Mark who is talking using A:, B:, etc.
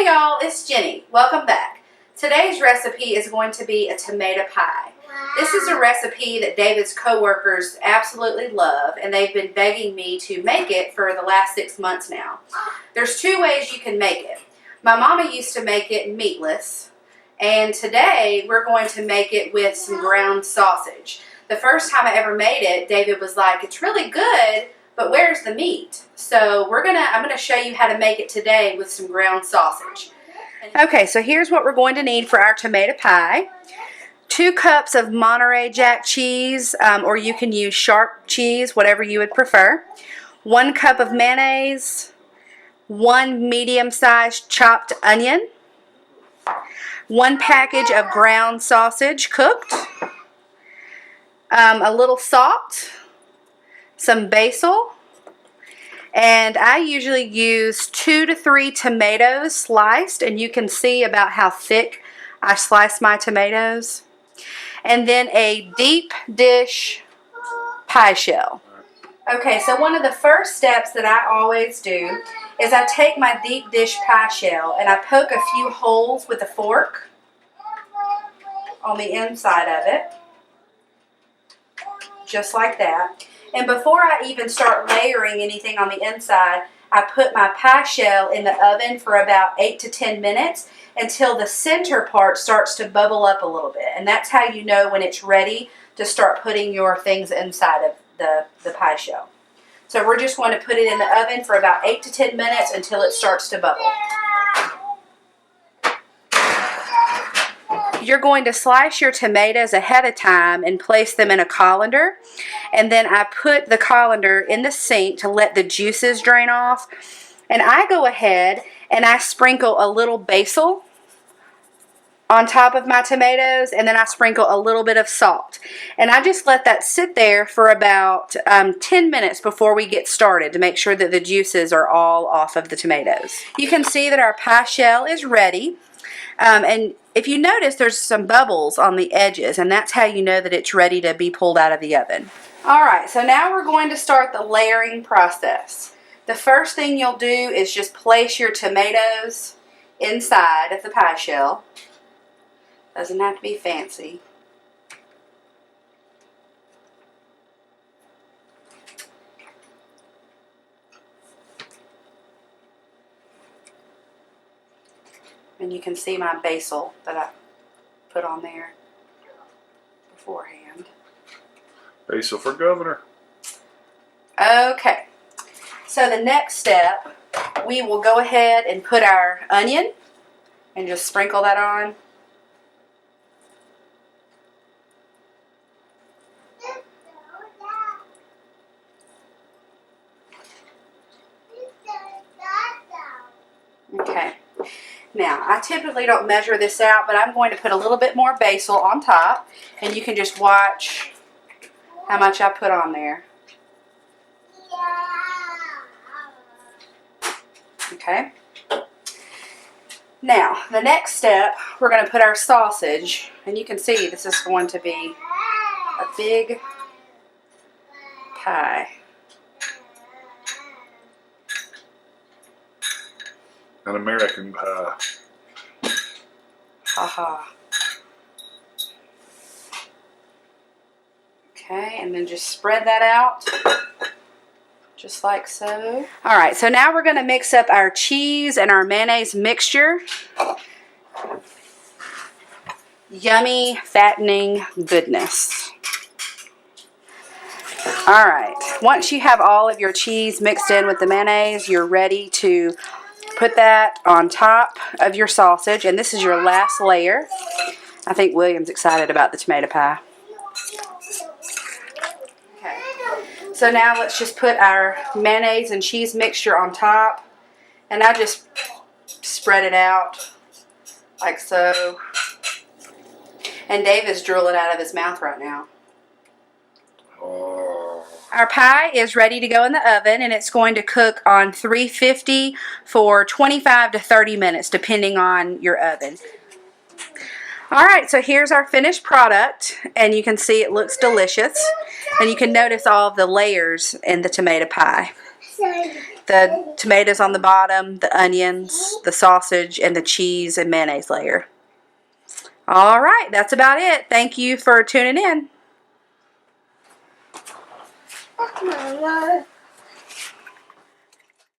A: Hey y'all, it's Jenny. Welcome back. Today's recipe is going to be a tomato pie. This is a recipe that David's coworkers absolutely love, and they've been begging me to make it for the last 6 months now. There's 2 ways you can make it. My mama used to make it meatless, and today we're going to make it with some ground sausage. The first time I ever made it, David was like, "It's really good, but where's the meat?" So I'm gonna show you how to make it today with some ground sausage. Okay, so here's what we're going to need for our tomato pie. 2 cups of Monterey Jack cheese, or you can use sharp cheese, whatever you would prefer. 1 cup of mayonnaise. 1 medium-sized chopped onion. 1 package of ground sausage cooked. A little salt. Some basil. And I usually use 2 to 3 tomatoes sliced, and you can see about how thick I slice my tomatoes. And then a deep dish pie shell. Okay, so one of the first steps that I always do is I take my deep dish pie shell and I poke a few holes with a fork on the inside of it, just like that. And before I even start layering anything on the inside, I put my pie shell in the oven for about 8 to 10 minutes until the center part starts to bubble up a little bit. And that's how you know when it's ready to start putting your things inside of the pie shell. So we're just going to put it in the oven for about 8 to 10 minutes until it starts to bubble. You're going to slice your tomatoes ahead of time and place them in a colander. And then I put the colander in the sink to let the juices drain off. And I go ahead and I sprinkle a little basil on top of my tomatoes, and then I sprinkle a little bit of salt. And I just let that sit there for about 10 minutes before we get started to make sure that the juices are all off of the tomatoes. You can see that our pie shell is ready. And if you notice, there's some bubbles on the edges, and that's how you know that it's ready to be pulled out of the oven. Alright, so now we're going to start the layering process. The first thing you'll do is just place your tomatoes inside of the pie shell. Doesn't have to be fancy. And you can see my basil that I put on there beforehand.
B: Basil for governor.
A: Okay, so the next step, we will go ahead and put our onion and just sprinkle that on. Okay. Now, I typically don't measure this out, but I'm going to put a little bit more basil on top, and you can just watch how much I put on there. Okay. Now, the next step, we're going to put our sausage, and you can see this is going to be a big pie.
B: An American pie.
A: Haha. Okay, and then just spread that out, just like so. Alright, so now we're going to mix up our cheese and our mayonnaise mixture. Yummy, fattening goodness. Alright, once you have all of your cheese mixed in with the mayonnaise, you're ready to put that on top of your sausage, and this is your last layer. I think William's excited about the tomato pie. Okay, so now let's just put our mayonnaise and cheese mixture on top, and I just spread it out like so. And Dave is drooling out of his mouth right now. Our pie is ready to go in the oven, and it's going to cook on 350 for 25 to 30 minutes, depending on your oven. Alright, so here's our finished product, and you can see it looks delicious, and you can notice all of the layers in the tomato pie. the tomatoes on the bottom, the onions, the sausage, and the cheese and mayonnaise layer. All right, that's about it. Thank you for tuning in.
C: Mama.